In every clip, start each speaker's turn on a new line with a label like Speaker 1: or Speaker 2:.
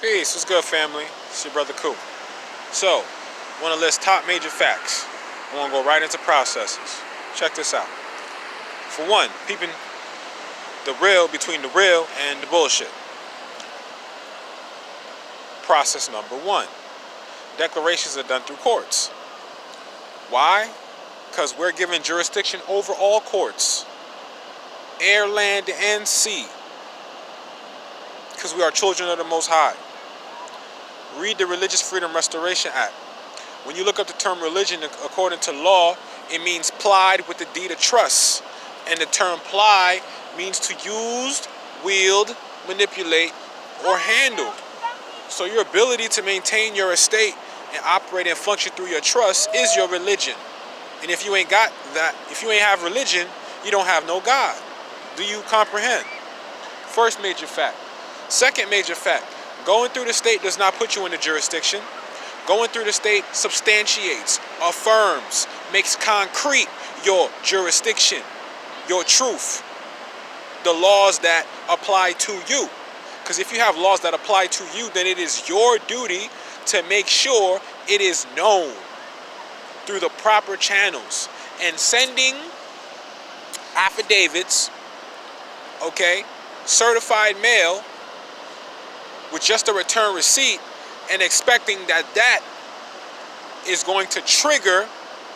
Speaker 1: Peace, what's good, family? It's your brother Q. So, want to list top major facts. I want to go right into processes. Check this out. For one, peeping the real between the real and the bullshit. Process number one. Declarations are done through courts. Why? Because we're given jurisdiction over all courts. Air, land, and sea. Because we are children of the Most High. Read the Religious Freedom Restoration Act. When you look up the term religion, according to law, it means plied with the deed of trust. And the term ply means to use, wield, manipulate, or handle. So your ability to maintain your estate and operate and function through your trust is your religion. And if you ain't got that, if you ain't have religion, you don't have no God. Do you comprehend? First major fact. Second major fact. Going through the state does not put you in the jurisdiction. Going through the state substantiates, affirms, makes concrete your jurisdiction, your truth, the laws that apply to you. Because if you have laws that apply to you, then it is your duty to make sure it is known through the proper channels. And sending affidavits, okay, certified mail, with just a return receipt and expecting that that is going to trigger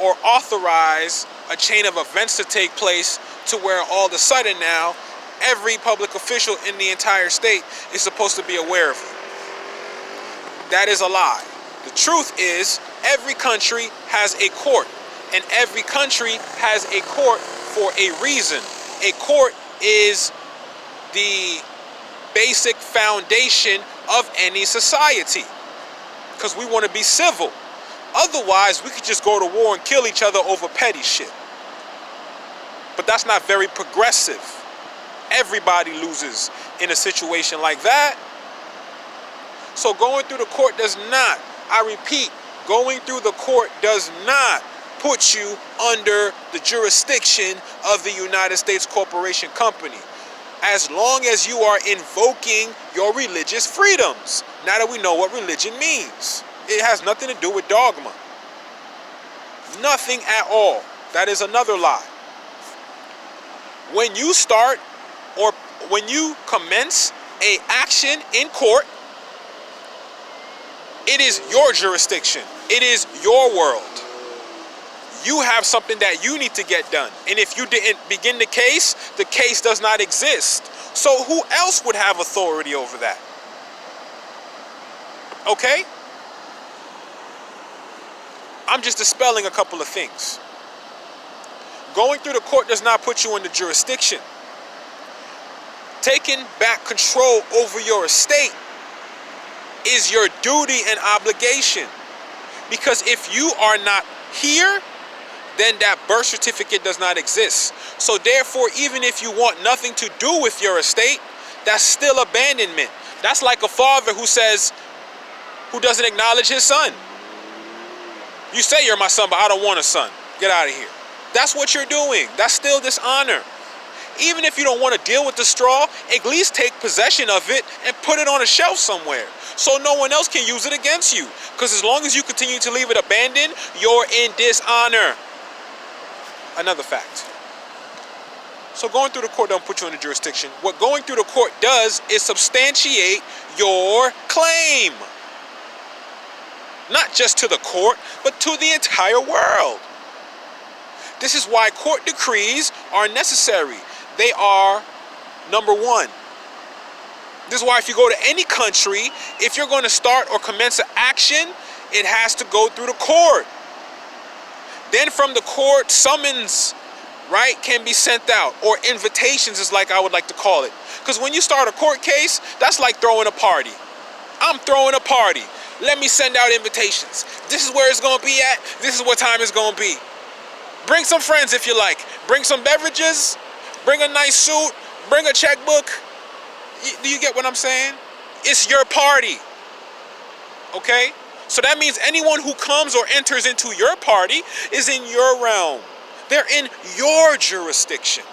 Speaker 1: or authorize a chain of events to take place to where all of a sudden now every public official in the entire state is supposed to be aware of it. That is a lie. The truth is every country has a court, and every country has a court for a reason. A court is the basic foundation of any society, because we want to be civil. Otherwise, we could just go to war and kill each other over petty shit. But that's not very progressive. Everybody loses in a situation like that. So going through the court does not, I repeat, going through the court does not put you under the jurisdiction of the United States Corporation Company, as long as you are invoking your religious freedoms. Now that we know what religion means, it has nothing to do with dogma. Nothing at all. That is another lie. When you start or when you commence an action in court, it is your jurisdiction. It is your world. You have something that you need to get done. And if you didn't begin the case does not exist. So who else would have authority over that? Okay? I'm just dispelling a couple of things. Going through the court does not put you in the jurisdiction. Taking back control over your estate is your duty and obligation. Because if you are not here, then that birth certificate does not exist. So therefore, even if you want nothing to do with your estate, that's still abandonment. That's like a father who doesn't acknowledge his son. You say you're my son, but I don't want a son. Get out of here. That's what you're doing. That's still dishonor. Even if you don't want to deal with the straw, at least take possession of it and put it on a shelf somewhere so no one else can use it against you. Because as long as you continue to leave it abandoned, you're in dishonor. Another fact. So going through the court don't put you in the jurisdiction. What going through the court does is substantiate your claim. Not just to the court, but to the entire world. This is why court decrees are necessary. They are number one. This is why if you go to any country, if you're going to start or commence an action, it has to go through the court. Then from the court, summons, right, can be sent out, or invitations is like I would like to call it. Because when you start a court case, that's like throwing a party. I'm throwing a party. Let me send out invitations. This is where it's going to be at. This is what time it's going to be. Bring some friends if you like. Bring some beverages. Bring a nice suit. Bring a checkbook. Do you get what I'm saying? It's your party. Okay? So that means anyone who comes or enters into your party is in your realm. They're in your jurisdiction.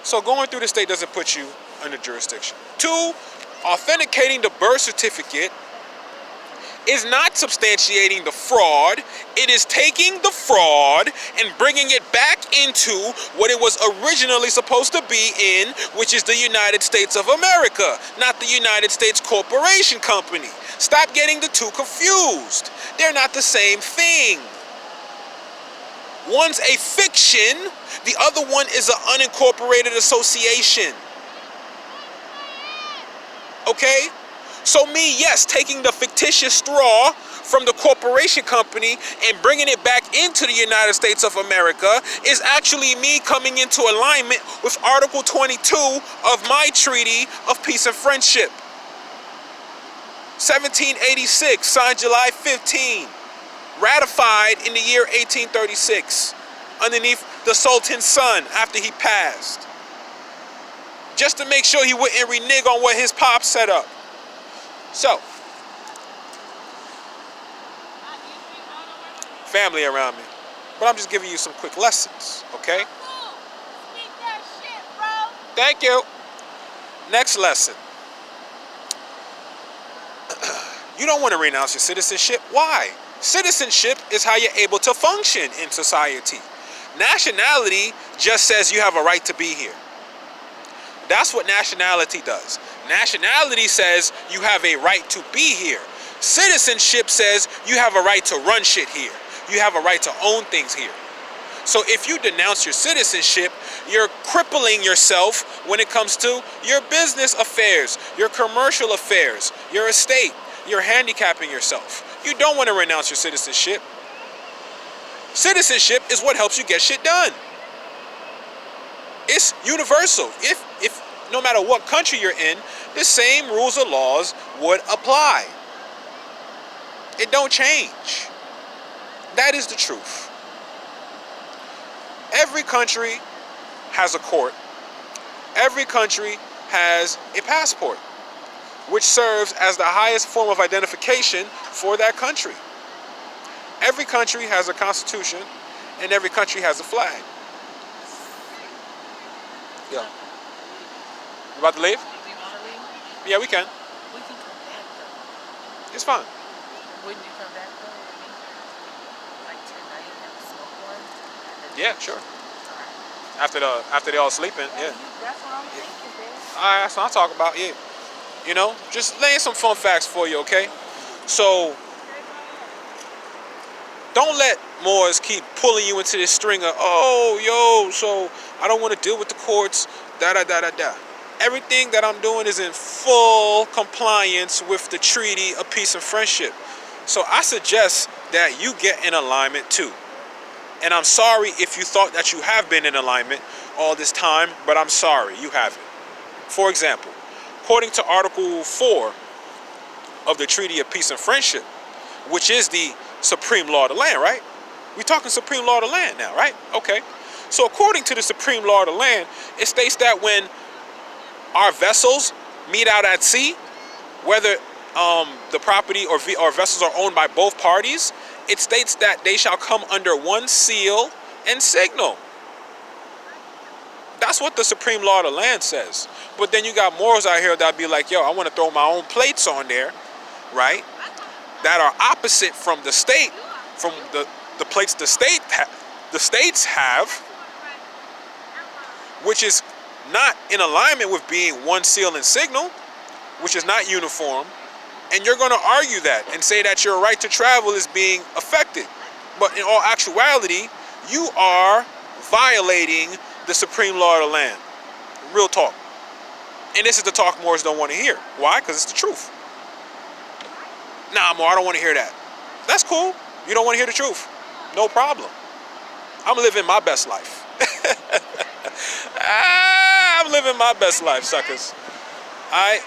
Speaker 1: So going through the state doesn't put you under jurisdiction. Two, Authenticating the birth certificate is not substantiating the fraud. It is taking the fraud and bringing it back into what it was originally supposed to be in, which is the United States of America, not the United States Corporation Company. Stop getting the two confused. They're not the same thing. One's a fiction, the other one is an unincorporated association. Okay? So me, yes, taking the fictitious straw from the corporation company and bringing it back into the United States of America is actually me coming into alignment with Article 22 of my Treaty of Peace and Friendship. 1786, signed July 15, ratified in the year 1836, underneath the Sultan's son after he passed. Just to make sure he wouldn't renege on what his pop set up. So, family around me. But I'm just giving you some quick lessons, okay?
Speaker 2: Speak that shit, bro.
Speaker 1: Thank you. Next lesson. You don't want to renounce your citizenship. Why? Citizenship is how you're able to function in society. Nationality just says you have a right to be here. That's what nationality does. Nationality says you have a right to be here. Citizenship says you have a right to run shit here. You have a right to own things here. So if you denounce your citizenship, you're crippling yourself when it comes to your business affairs, your commercial affairs, your estate. You're handicapping yourself. You don't want to renounce your citizenship. Citizenship is what helps you get shit done. It's universal. If no matter what country you're in, the same rules or laws would apply. It don't change. That is the truth. Every country has a court. Every country has a passport, which serves as the highest form of identification for that country. Every country has a constitution, and every country has a flag. Yeah. You about to leave?
Speaker 2: Do you want to leave?
Speaker 1: Yeah, we can.
Speaker 2: We can come back, though.
Speaker 1: It's fine.
Speaker 2: Wouldn't you come back, though? Like tonight, have a smoke one?
Speaker 1: Yeah, sure.
Speaker 2: Alright.
Speaker 1: After they all sleeping, yeah.
Speaker 2: That's what I'm thinking, man.
Speaker 1: Alright, that's what I'm talking about, yeah. You know, just laying some fun facts for you, okay? So, don't let Moors keep pulling you into this string of, oh, yo, so I don't want to deal with the courts, da-da-da-da-da. Everything that I'm doing is in full compliance with the Treaty of Peace and Friendship. So I suggest that you get in alignment too. And I'm sorry if you thought that you have been in alignment all this time, but I'm sorry, you haven't. For example, according to Article 4 of the Treaty of Peace and Friendship, which is the supreme law of the land, right? We're talking supreme law of the land now, right? Okay. So according to the supreme law of the land, it states that when our vessels meet out at sea, whether the property or vessels are owned by both parties, it states that they shall come under one seal and signal. That's what the supreme law of the land says. But then you got Moors out here that be like, yo, I want to throw my own plates on there, right? That are opposite from the state, from the plates the states have, which is not in alignment with being one seal and signal, which is not uniform. And you're going to argue that and say that your right to travel is being affected. But in all actuality, you are violating the supreme law of the land. Real talk. And this is the talk Moors don't want to hear. Why? Because it's the truth. Nah, Moor, I don't want to hear that. That's cool. You don't want to hear the truth. No problem. I'm living my best life. I'm living my best life, suckers. All right?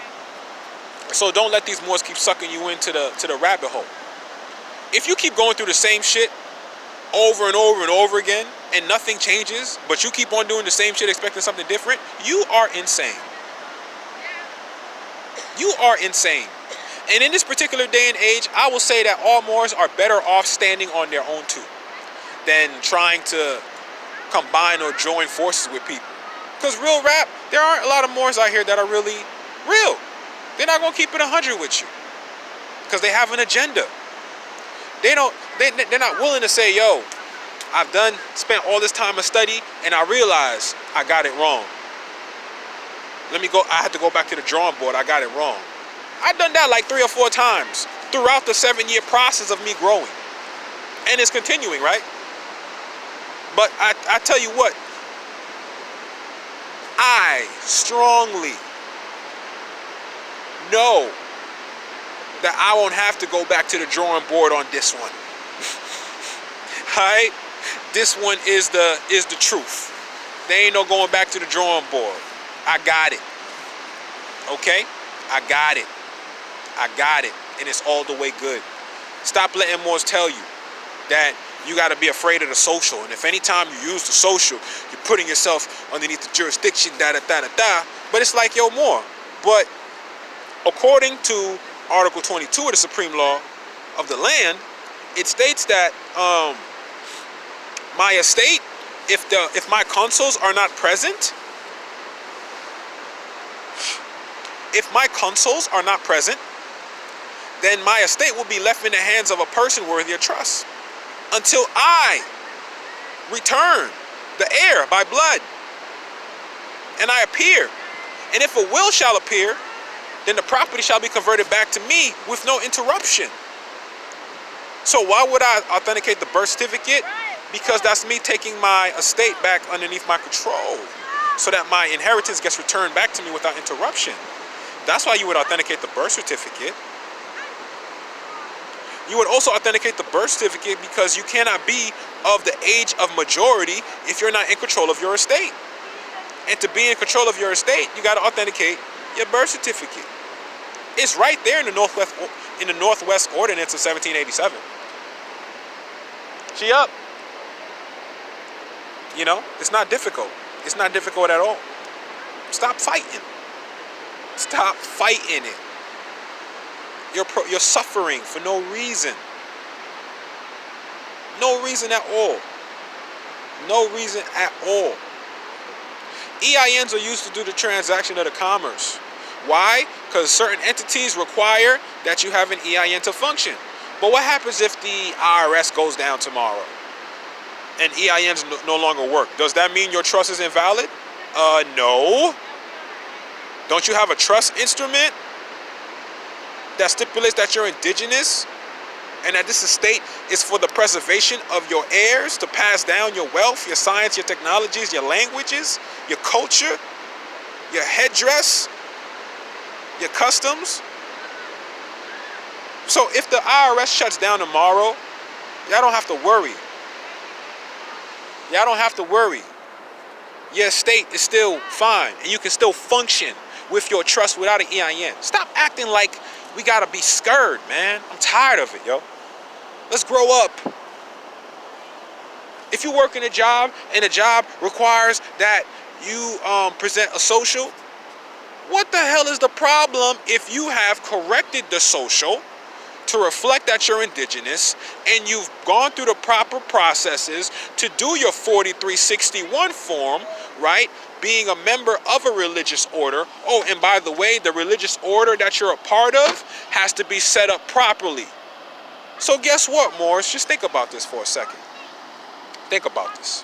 Speaker 1: So don't let these Moors keep sucking you into the rabbit hole. If you keep going through the same shit over and over and over again and nothing changes, but you keep on doing the same shit expecting something different, you are insane. You are insane. And in this particular day and age, I will say that all Moors are better off standing on their own too than trying to combine or join forces with people. Because real rap, there aren't a lot of Moors out here that are really real. They're not going to keep it 100 with you because they have an agenda. They're not willing to say, yo, I've spent all this time of study and I realize I got it wrong. I had to go back to the drawing board. I got it wrong. I've done that like 3 or 4 times throughout the 7-year process of me growing. And it's continuing, right? But I tell you what, I strongly know that I won't have to go back to the drawing board on this one. Alright? This one is the truth. There ain't no going back to the drawing board. I got it. Okay? I got it. I got it. And it's all the way good. Stop letting Moors tell you that you got to be afraid of the social. And if anytime you use the social, you're putting yourself underneath the jurisdiction, da-da-da-da-da. But it's like, yo, more. But according to Article 22 of the Supreme Law of the land, it states that my estate, if my consuls are not present, then my estate will be left in the hands of a person worthy of trust until I return the heir by blood and I appear. And if a will shall appear, then the property shall be converted back to me with no interruption. So why would I authenticate the birth certificate? Because that's me taking my estate back underneath my control so that my inheritance gets returned back to me without interruption. That's why you would authenticate the birth certificate. You would also authenticate the birth certificate because you cannot be of the age of majority if you're not in control of your estate. And to be in control of your estate, you got to authenticate your birth certificate. It's right there in the Northwest Ordinance of 1787. She up. You know, it's not difficult. It's not difficult at all. Stop fighting. Stop fighting it. You're suffering for no reason. No reason at all. No reason at all. EINs are used to do the transaction of the commerce. Why? Because certain entities require that you have an EIN to function. But what happens if the IRS goes down tomorrow and EINs no longer work? Does that mean your trust is invalid? No. Don't you have a trust instrument that stipulates that you're indigenous and that this estate is for the preservation of your heirs to pass down your wealth, your science, your technologies, your languages, your culture, your headdress, your customs? So if the IRS shuts down tomorrow, y'all don't have to worry. Y'all don't have to worry. Your estate is still fine and you can still function with your trust without an EIN. Stop acting like we gotta be scared, man. I'm tired of it, yo. Let's grow up. If you work in a job and the job requires that you present a social, what the hell is the problem if you have corrected the social to reflect that you're indigenous and you've gone through the proper processes to do your 4361 form, right? Being a member of a religious order. Oh, and by the way, the religious order that you're a part of has to be set up properly. So guess what, Morris? Just think about this for a second. Think about this.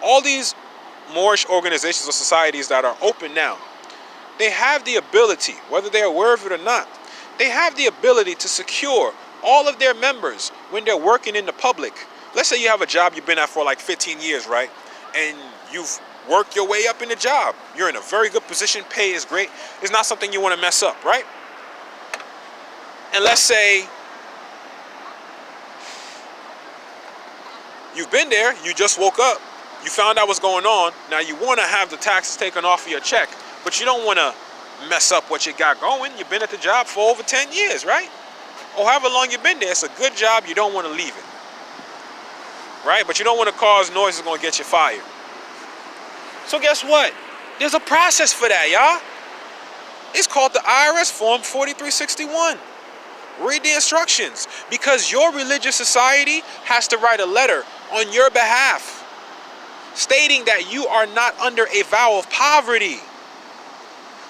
Speaker 1: All these Moorish organizations or societies that are open now, they have the ability, whether they're aware of it or not, they have the ability to secure all of their members when they're working in the public. Let's say you have a job you've been at for like 15 years, right? And you've worked your way up in the job. You're in a very good position. Pay is great. It's not something you want to mess up, right? And let's say you've been there. You just woke up. You found out what's going on. Now you want to have the taxes taken off of your check, but you don't want to mess up what you got going. You've been at the job for over 10 years, right? Or however long you've been there. It's a good job. You don't want to leave it, right? But you don't want to cause noise that's going to get you fired. So guess what? There's a process for that, y'all. It's called the IRS Form 4361. Read the instructions, because your religious society has to write a letter on your behalf stating that you are not under a vow of poverty.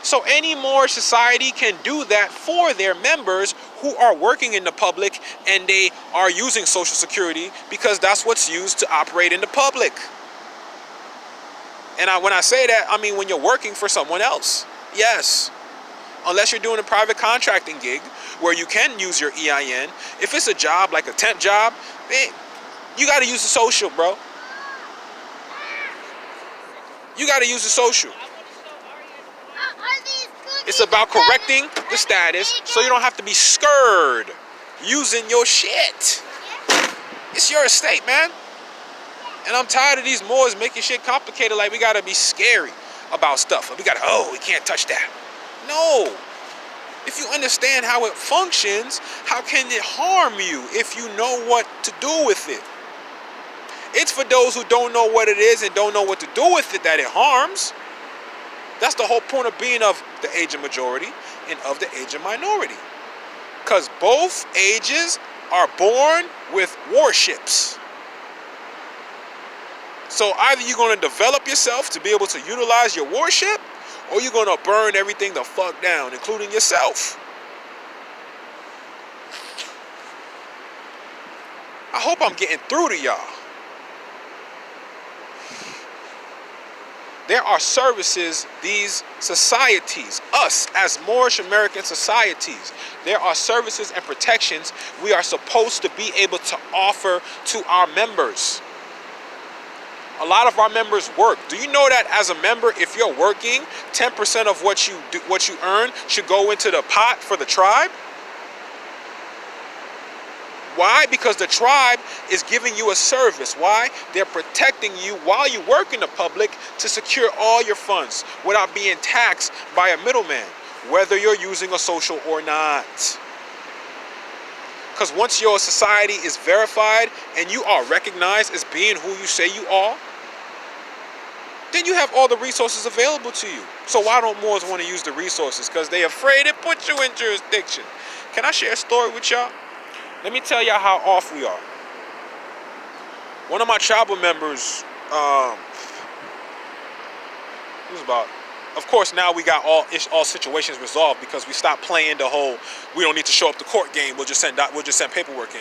Speaker 1: So any more society can do that for their members who are working in the public and they are using Social Security because that's what's used to operate in the public. And when I say that, I mean when you're working for someone else. Yes. Unless you're doing a private contracting gig where you can use your EIN. If it's a job like a temp job, man, you got to use the social, bro. You got to use the social. It's about correcting the status so you don't have to be scared using your shit. It's your estate, man. And I'm tired of these Moors making shit complicated, like we gotta be scary about stuff. We can't touch that. No. If you understand how it functions, how can it harm you if you know what to do with it? It's for those who don't know what it is and don't know what to do with it that it harms. That's the whole point of being of the age of majority and of the age of minority. Because both ages are born with warships. So either you're going to develop yourself to be able to utilize your warship, or you're going to burn everything the fuck down, including yourself. I hope I'm getting through to y'all. There are services, these societies, us as Moorish American societies, there are services and protections we are supposed to be able to offer to our members. A lot of our members work. Do you know that as a member, if you're working, 10% of what you earn should go into the pot for the tribe? Why? Because the tribe is giving you a service. Why? They're protecting you while you work in the public to secure all your funds without being taxed by a middleman, whether you're using a social or not. Because once your society is verified and you are recognized as being who you say you are, then you have all the resources available to you. So why don't Moors want to use the resources? Because they're afraid it puts you in jurisdiction. Can I share a story with y'all? Let me tell y'all how off we are. One of my tribal members, it was about, of course now we got all situations resolved because we stopped playing the whole, we don't need to show up to court game, we'll just send paperwork in.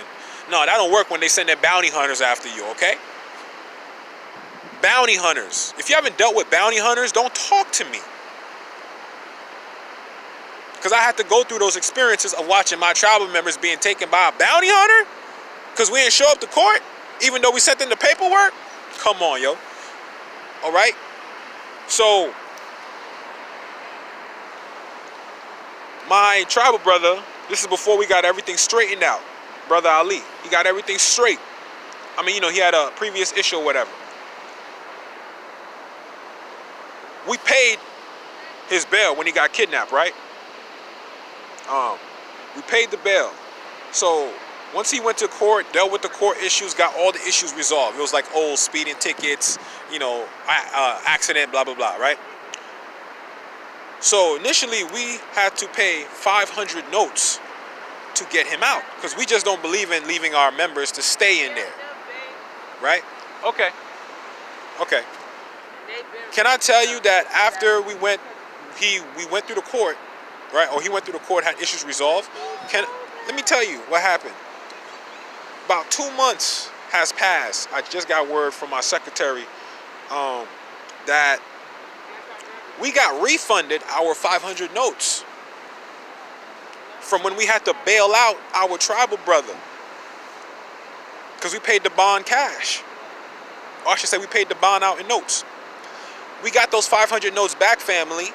Speaker 1: No, that don't work when they send their bounty hunters after you, okay? Bounty hunters. If you haven't dealt with bounty hunters, don't talk to me. Because I had to go through those experiences of watching my tribal members being taken by a bounty hunter because we didn't show up to court, even though we sent in the paperwork. Come on, yo. All right? So, my tribal brother, this is before we got everything straightened out. Brother Ali, he got everything straight. I mean, he had a previous issue or whatever. We paid his bail when he got kidnapped, right? We paid the bail. So once he went to court, dealt with the court issues, got all the issues resolved. It was like old speeding tickets, accident, blah, blah, blah, right? So initially we had to pay 500 notes to get him out because we just don't believe in leaving our members to stay in there, right? Okay. Can I tell you that after we went through the court, right? Or he went through the court, had issues resolved. Let me tell you what happened. About 2 months has passed. I just got word from my secretary that we got refunded our 500 notes from when we had to bail out our tribal brother because we paid the bond cash. Or I should say we paid the bond out in notes. We got those 500 notes back, family.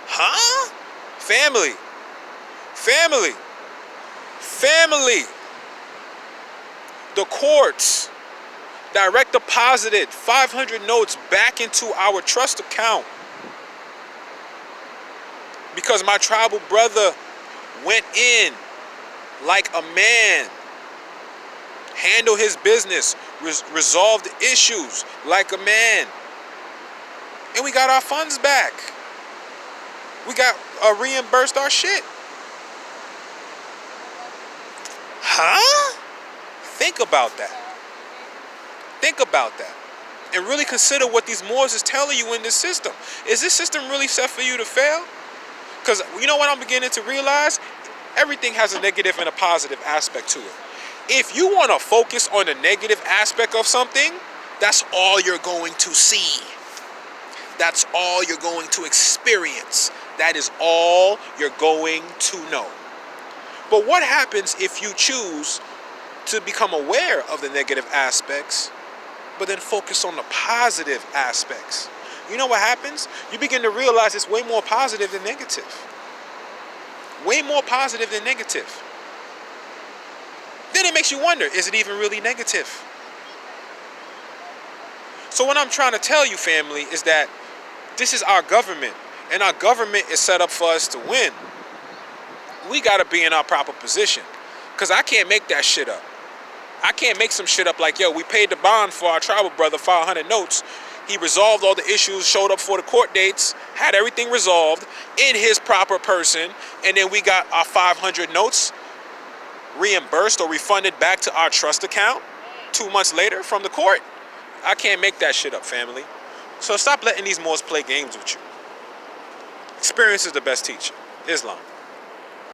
Speaker 1: Huh? Family. The courts direct deposited 500 notes back into our trust account because my tribal brother went in like a man, handled his business, resolved the issues like a man, and we got our funds back. We got reimbursed our shit. Huh? Think about that. and really consider what these Moors is telling you in this system. Is this system really set for you to fail? Because you know what I'm beginning to realize? Everything has a negative and a positive aspect to it. If you want to focus on the negative aspect of something, that's all you're going to see. That's all you're going to experience. That is all you're going to know. But what happens if you choose to become aware of the negative aspects, but then focus on the positive aspects? You know what happens? You begin to realize it's way more positive than negative. Way more positive than negative. Then it makes you wonder, is it even really negative? So what I'm trying to tell you, family, is that this is our government, and our government is set up for us to win. We got to be in our proper position, because I can't make that shit up. I can't make some shit up like, yo, we paid the bond for our tribal brother 500 notes. He resolved all the issues, showed up for the court dates, had everything resolved in his proper person, and then we got our 500 notes reimbursed or refunded back to our trust account 2 months later from the court. I can't make that shit up, family. So stop letting these Moors play games with you. Experience is the best teacher. Islam.